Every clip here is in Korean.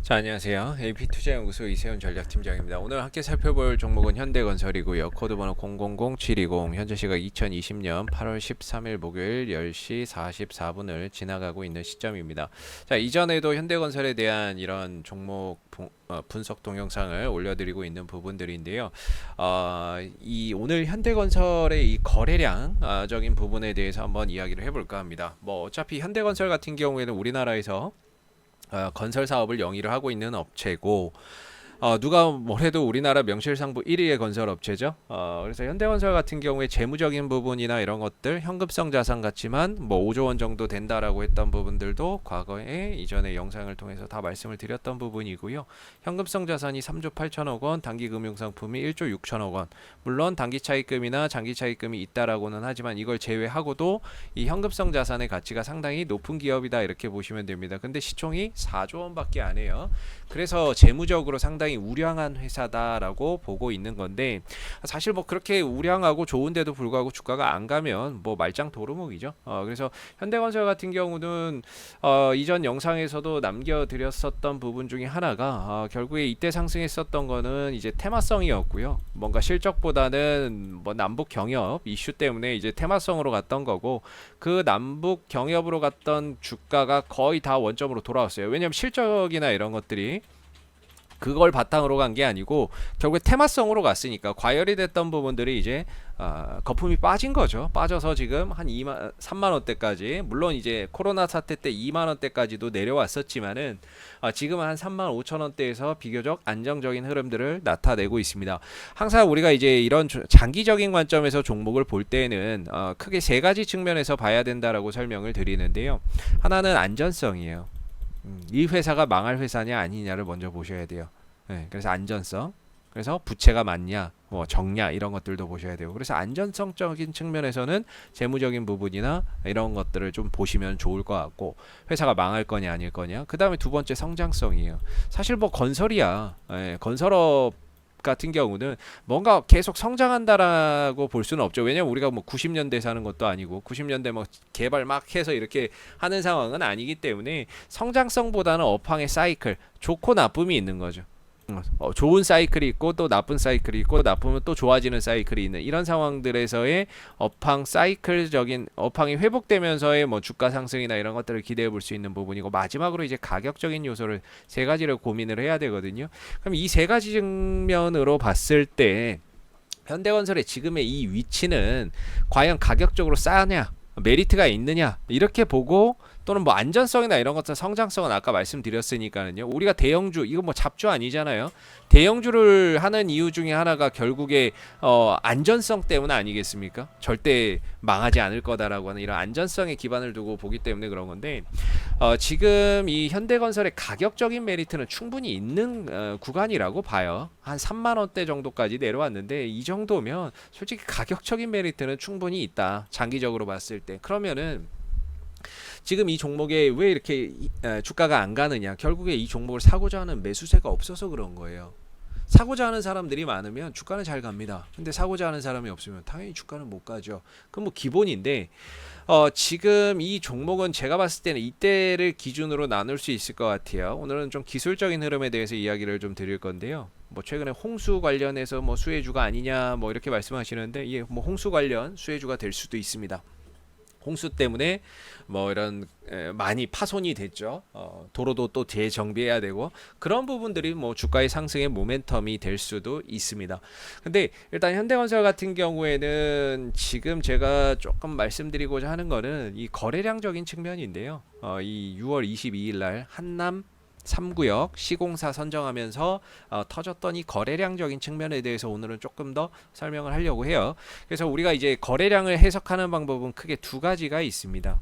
자, 안녕하세요. AP투자연구소 이세훈 전략팀장입니다. 오늘 함께 살펴볼 종목은 현대건설이고요. 코드번호 000720, 현재 시각 2020년 8월 13일 목요일 10시 44분을 지나가고 있는 시점입니다. 자, 이전에도 현대건설에 대한 이런 종목 분석 동영상을 올려드리고 있는 부분들인데요. 이 오늘 현대건설의 이 거래량적인 부분에 대해서 한번 이야기를 해볼까 합니다. 뭐 어차피 현대건설 같은 경우에는 우리나라에서 건설 사업을 영위를 하고 있는 업체고, 누가 뭐래도 우리나라 명실상부 1위의 건설 업체죠. 그래서 현대건설 같은 경우에 재무적인 부분이나 이런 것들 현금성 자산 같지만 뭐 5조 원 정도 된다라고 했던 부분들도 과거에 이전에 영상을 통해서 다 말씀을 드렸던 부분이고요. 현금성 자산이 3조 8천억 원, 단기 금융상품이 1조 6천억 원. 물론 단기 차입금이나 장기 차입금이 있다라고는 하지만 이걸 제외하고도 이 현금성 자산의 가치가 상당히 높은 기업이다 이렇게 보시면 됩니다. 근데 시총이 4조 원밖에 안 해요. 그래서 재무적으로 상당히 우량한 회사다라고 보고 있는 건데, 사실 뭐 그렇게 우량하고 좋은데도 불구하고 주가가 안 가면 뭐 말짱 도루묵이죠. 그래서 현대건설 같은 경우는 이전 영상에서도 남겨드렸었던 부분 중에 하나가 결국에 이때 상승했었던 거는 이제 테마성이었고요. 뭔가 실적보다는 뭐 남북 경협 이슈 때문에 이제 테마성으로 갔던 거고, 그 남북 경협으로 갔던 주가가 거의 다 원점으로 돌아왔어요. 왜냐하면 실적이나 이런 것들이 그걸 바탕으로 간 게 아니고 결국에 테마성으로 갔으니까 과열이 됐던 부분들이 이제 거품이 빠진 거죠. 빠져서 지금 한 3만 원대까지, 물론 이제 코로나 사태 때 2만 원대까지도 내려왔었지만은 지금은 한 3만 5천 원대에서 비교적 안정적인 흐름들을 나타내고 있습니다. 항상 우리가 이제 이런 장기적인 관점에서 종목을 볼 때는 크게 세 가지 측면에서 봐야 된다라고 설명을 드리는데요. 하나는 안전성이에요. 이 회사가 망할 회사냐 아니냐를 먼저 보셔야 돼요. 네, 그래서 안전성, 그래서 부채가 많냐, 뭐 적냐 이런 것들도 보셔야 되고, 그래서 안전성적인 측면에서는 재무적인 부분이나 이런 것들을 좀 보시면 좋을 것 같고, 회사가 망할 거냐 아닐 거냐. 그 다음에 두 번째 성장성이에요. 사실 뭐 건설이야, 건설업 같은 경우는 뭔가 계속 성장한다라고 볼 수는 없죠. 왜냐면 우리가 뭐 90년대 사는 것도 아니고 90년대 뭐 개발 막 해서 이렇게 하는 상황은 아니기 때문에 성장성보다는 업황의 사이클, 좋고 나쁨이 있는 거죠. 좋은 사이클이 있고 또 나쁜 사이클이 있고, 나쁘면 또 좋아지는 사이클이 있는 이런 상황들에서의 업황 사이클적인 업황이 회복되면서의 뭐 주가 상승이나 이런 것들을 기대해 볼 수 있는 부분이고, 마지막으로 이제 가격적인 요소를 세 가지를 고민을 해야 되거든요. 그럼 이 세 가지 측면으로 봤을 때 현대건설의 지금의 이 위치는 과연 가격적으로 싸냐, 메리트가 있느냐 이렇게 보고, 또는 뭐 안전성이나 이런 것들 성장성은 아까 말씀드렸으니까는요. 우리가 대형주, 이거 뭐 잡주 아니잖아요. 대형주를 하는 이유 중에 하나가 결국에 안전성 때문 아니겠습니까? 절대 망하지 않을 거다라고 하는 이런 안전성에 기반을 두고 보기 때문에 그런 건데, 지금 이 현대건설의 가격적인 메리트는 충분히 있는 구간이라고 봐요. 한 3만 원대 정도까지 내려왔는데 이 정도면 솔직히 가격적인 메리트는 충분히 있다. 장기적으로 봤을 때. 그러면은 지금 이 종목에 왜 이렇게 주가가 안 가느냐? 결국에 이 종목을 사고자 하는 매수세가 없어서 그런 거예요. 사고자 하는 사람들이 많으면 주가는 잘 갑니다. 근데 사고자 하는 사람이 없으면 당연히 주가는 못 가죠. 그건 뭐 기본인데, 지금 이 종목은 제가 봤을 때는 이때를 기준으로 나눌 수 있을 것 같아요. 오늘은 좀 기술적인 흐름에 대해서 이야기를 좀 드릴 건데요. 뭐 최근에 홍수 관련해서 뭐 수혜주가 아니냐 뭐 이렇게 말씀하시는데, 예, 뭐 홍수 관련 수혜주가 될 수도 있습니다. 홍수 때문에 뭐 이런 많이 파손이 됐죠. 도로도 또 재정비해야 되고, 그런 부분들이 뭐 주가의 상승의 모멘텀이 될 수도 있습니다. 근데 일단 현대건설 같은 경우에는 지금 제가 조금 말씀드리고자 하는 거는 이 거래량적인 측면인데요. 이 6월 22일 날 한남 3구역 시공사 선정하면서 터졌던 이 거래량적인 측면에 대해서 오늘은 조금 더 설명을 하려고 해요. 그래서 우리가 이제 거래량을 해석하는 방법은 크게 두 가지가 있습니다.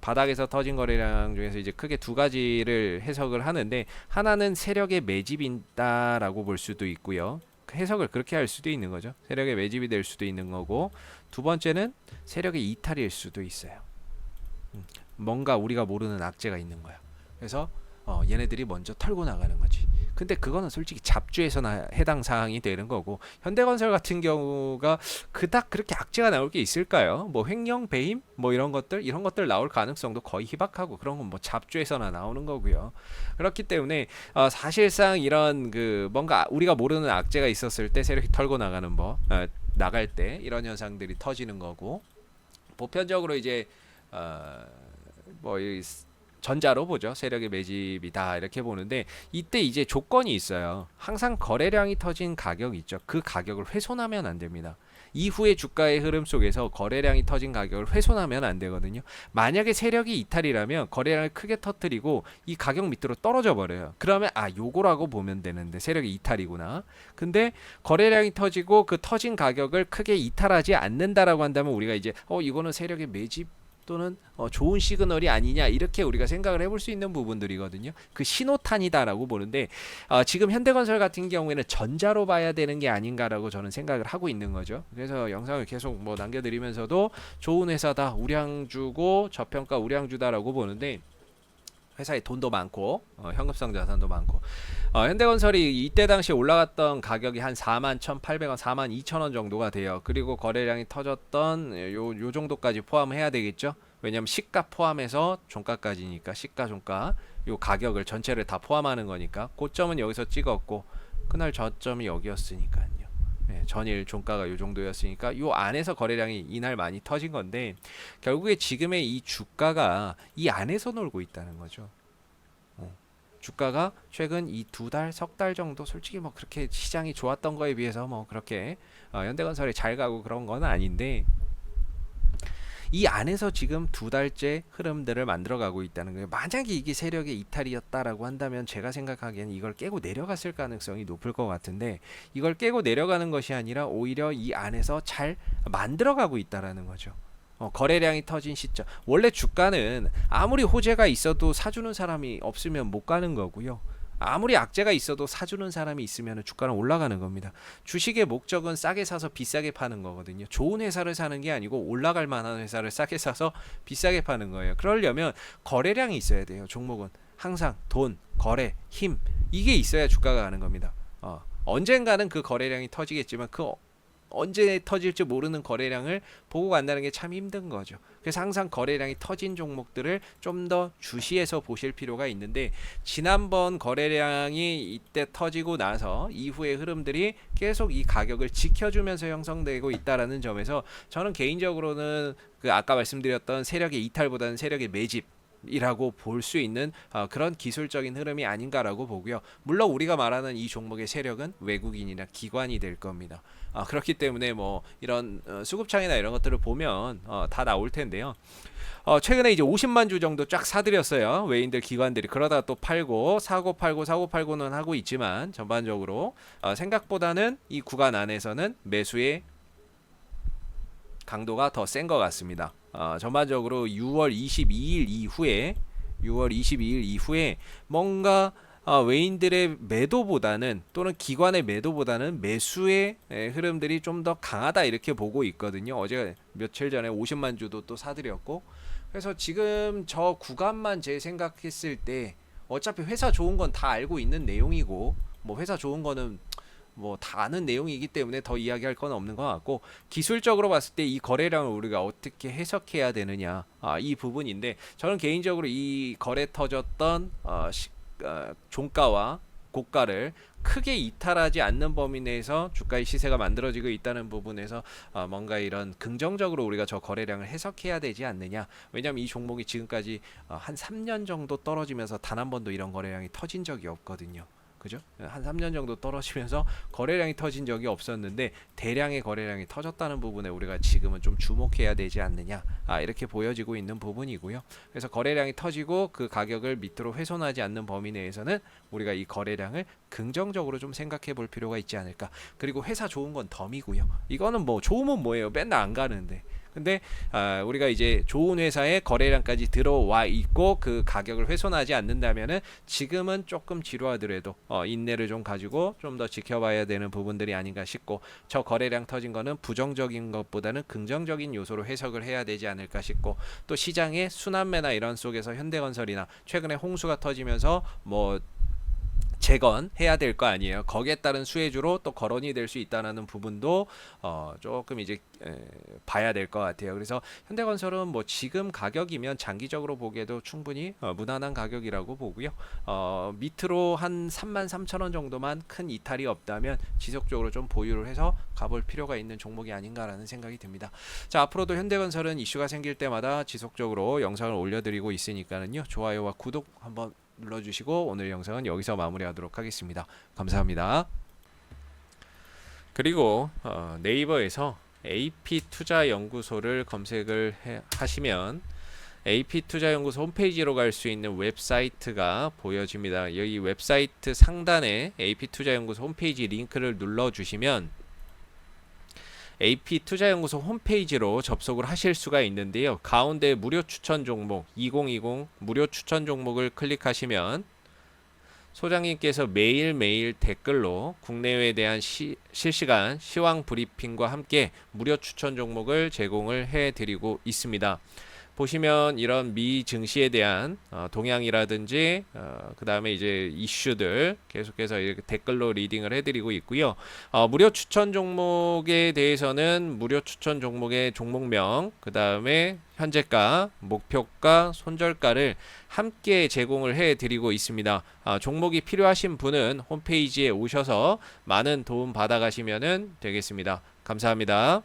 바닥에서 터진 거래량 중에서 이제 크게 두 가지를 해석을 하는데, 하나는 세력의 매집이다라고 볼 수도 있고요. 해석을 그렇게 할 수도 있는 거죠. 세력의 매집이 될 수도 있는 거고, 두 번째는 세력의 이탈일 수도 있어요. 뭔가 우리가 모르는 악재가 있는 거야. 그래서 얘네들이 먼저 털고 나가는 거지. 근데 그거는 솔직히 잡주에서나 해당 사항이 되는 거고, 현대건설 같은 경우가 그닥 그렇게 악재가 나올 게 있을까요? 뭐 횡령, 배임, 뭐 이런 것들 나올 가능성도 거의 희박하고, 그런 건 뭐 잡주에서나 나오는 거고요. 그렇기 때문에 사실상 이런 그 뭔가 우리가 모르는 악재가 있었을 때 세력이 털고 나가는 나갈 때 이런 현상들이 터지는 거고, 보편적으로 이제 뭐 전자로 보죠. 세력의 매집이다 이렇게 보는데, 이때 이제 조건이 있어요. 항상 거래량이 터진 가격 있죠. 그 가격을 훼손하면 안 됩니다. 이후의 주가의 흐름 속에서 거래량이 터진 가격을 훼손하면 안 되거든요. 만약에 세력이 이탈이라면 거래량을 크게 터뜨리고 이 가격 밑으로 떨어져 버려요. 그러면 요거라고 보면 되는데, 세력이 이탈이구나. 근데 거래량이 터지고 그 터진 가격을 크게 이탈하지 않는다라고 한다면 우리가 이제 이거는 세력의 매집 또는 좋은 시그널이 아니냐, 이렇게 우리가 생각을 해볼 수 있는 부분들이거든요. 그 신호탄이다라고 보는데, 지금 현대건설 같은 경우에는 전자로 봐야 되는 게 아닌가라고 저는 생각을 하고 있는 거죠. 그래서 영상을 계속 뭐 남겨드리면서도 좋은 회사다, 우량주고 저평가 우량주다라고 보는데, 회사에 돈도 많고 현금성 자산도 많고, 현대건설이 이때 당시 올라갔던 가격이 한 41,800원, 42,000원 정도가 돼요. 그리고 거래량이 터졌던 요 정도까지 포함해야 되겠죠. 왜냐면 시가 포함해서 종가까지니까, 시가 종가 요 가격을 전체를 다 포함하는 거니까, 고점은 여기서 찍었고 그날 저점이 여기였으니까요. 전일 종가가 요 정도였으니까 요 안에서 거래량이 이날 많이 터진 건데, 결국에 지금의 이 주가가 이 안에서 놀고 있다는 거죠. 주가가 최근 이 석 달 정도 솔직히 뭐 그렇게 시장이 좋았던 거에 비해서 뭐 그렇게 현대건설이 잘 가고 그런 건 아닌데, 이 안에서 지금 2달째 흐름들을 만들어가고 있다는 거예요. 만약에 이게 세력의 이탈이었다라고 한다면 제가 생각하기에는 이걸 깨고 내려갔을 가능성이 높을 것 같은데, 이걸 깨고 내려가는 것이 아니라 오히려 이 안에서 잘 만들어가고 있다라는 거죠. 거래량이 터진 시점. 원래 주가는 아무리 호재가 있어도 사주는 사람이 없으면 못 가는 거고요. 아무리 악재가 있어도 사주는 사람이 있으면 주가는 올라가는 겁니다. 주식의 목적은 싸게 사서 비싸게 파는 거거든요. 좋은 회사를 사는 게 아니고 올라갈 만한 회사를 싸게 사서 비싸게 파는 거예요. 그러려면 거래량이 있어야 돼요. 종목은 항상 돈, 거래, 힘, 이게 있어야 주가가 가는 겁니다. 언젠가는 그 거래량이 터지겠지만 언제 터질지 모르는 거래량을 보고 간다는 게 참 힘든 거죠. 그래서 항상 거래량이 터진 종목들을 좀 더 주시해서 보실 필요가 있는데, 지난번 거래량이 이때 터지고 나서 이후의 흐름들이 계속 이 가격을 지켜주면서 형성되고 있다라는 점에서 저는 개인적으로는 그 아까 말씀드렸던 세력의 이탈보다는 세력의 매집 이라고 볼 수 있는 그런 기술적인 흐름이 아닌가라고 보고요. 물론 우리가 말하는 이 종목의 세력은 외국인이나 기관이 될 겁니다. 그렇기 때문에 뭐 이런 수급창이나 이런 것들을 보면 다 나올 텐데요. 최근에 이제 50만 주 정도 쫙 사들였어요. 외인들, 기관들이. 그러다가 또 팔고 사고 팔고는 하고 있지만, 전반적으로 생각보다는 이 구간 안에서는 매수의 강도가 더 센 것 같습니다. 전반적으로 6월 22일 이후에 뭔가 외인들의 매도보다는, 또는 기관의 매도보다는 매수의 흐름들이 좀 더 강하다 이렇게 보고 있거든요. 어제 며칠 전에 50만 주도 또 사들였고, 그래서 지금 저 구간만 제 생각했을 때 어차피 회사 좋은 건 다 알고 있는 내용이고, 뭐 회사 좋은 거는 뭐 다 아는 내용이기 때문에 더 이야기할 건 없는 것 같고, 기술적으로 봤을 때 이 거래량을 우리가 어떻게 해석해야 되느냐, 이 부분인데, 저는 개인적으로 이 거래 터졌던 종가와 고가를 크게 이탈하지 않는 범위 내에서 주가의 시세가 만들어지고 있다는 부분에서 뭔가 이런 긍정적으로 우리가 저 거래량을 해석해야 되지 않느냐. 왜냐하면 이 종목이 지금까지 한 3년 정도 떨어지면서 단 한 번도 이런 거래량이 터진 적이 없거든요. 그죠? 한 3년 정도 떨어지면서 거래량이 터진 적이 없었는데, 대량의 거래량이 터졌다는 부분에 우리가 지금은 좀 주목해야 되지 않느냐, 이렇게 보여지고 있는 부분이고요. 그래서 거래량이 터지고 그 가격을 밑으로 훼손하지 않는 범위 내에서는 우리가 이 거래량을 긍정적으로 좀 생각해 볼 필요가 있지 않을까. 그리고 회사 좋은 건 덤이고요. 이거는 뭐 좋으면 뭐예요? 맨날 안 가는데. 근데 우리가 이제 좋은 회사에 거래량까지 들어와 있고 그 가격을 훼손하지 않는다면은 지금은 조금 지루하더라도 인내를 좀 가지고 좀 더 지켜봐야 되는 부분들이 아닌가 싶고, 저 거래량 터진 거는 부정적인 것보다는 긍정적인 요소로 해석을 해야 되지 않을까 싶고, 또 시장의 순환매나 이런 속에서 현대건설이나 최근에 홍수가 터지면서 뭐 재건해야 될 거 아니에요. 거기에 따른 수혜주로 또 거론이 될 수 있다는 부분도 조금 이제 봐야 될 것 같아요. 그래서 현대건설은 뭐 지금 가격이면 장기적으로 보기에도 충분히 무난한 가격이라고 보고요. 밑으로 한 33,000원 정도만 큰 이탈이 없다면 지속적으로 좀 보유를 해서 가볼 필요가 있는 종목이 아닌가라는 생각이 듭니다. 자, 앞으로도 현대건설은 이슈가 생길 때마다 지속적으로 영상을 올려드리고 있으니까는요. 좋아요와 구독 한번 눌러주시고 오늘 영상은 여기서 마무리하도록 하겠습니다. 감사합니다. 그리고 네이버에서 AP투자연구소를 검색을 하시면 AP투자연구소 홈페이지로 갈 수 있는 웹사이트가 보여집니다. 여기 웹사이트 상단에 AP투자연구소 홈페이지 링크를 눌러주시면 AP투자연구소 홈페이지로 접속을 하실 수가 있는데요. 가운데 무료 추천 종목 2020 무료 추천 종목을 클릭하시면 소장님께서 매일매일 댓글로 국내외에 대한 실시간 시황 브리핑과 함께 무료 추천 종목을 제공을 해드리고 있습니다. 보시면 이런 미 증시에 대한 동향이라든지 그 다음에 이제 이슈들 계속해서 이렇게 댓글로 리딩을 해드리고 있고요. 무료 추천 종목에 대해서는 무료 추천 종목의 종목명, 그 다음에 현재가, 목표가, 손절가를 함께 제공을 해드리고 있습니다. 종목이 필요하신 분은 홈페이지에 오셔서 많은 도움 받아가시면 되겠습니다. 감사합니다.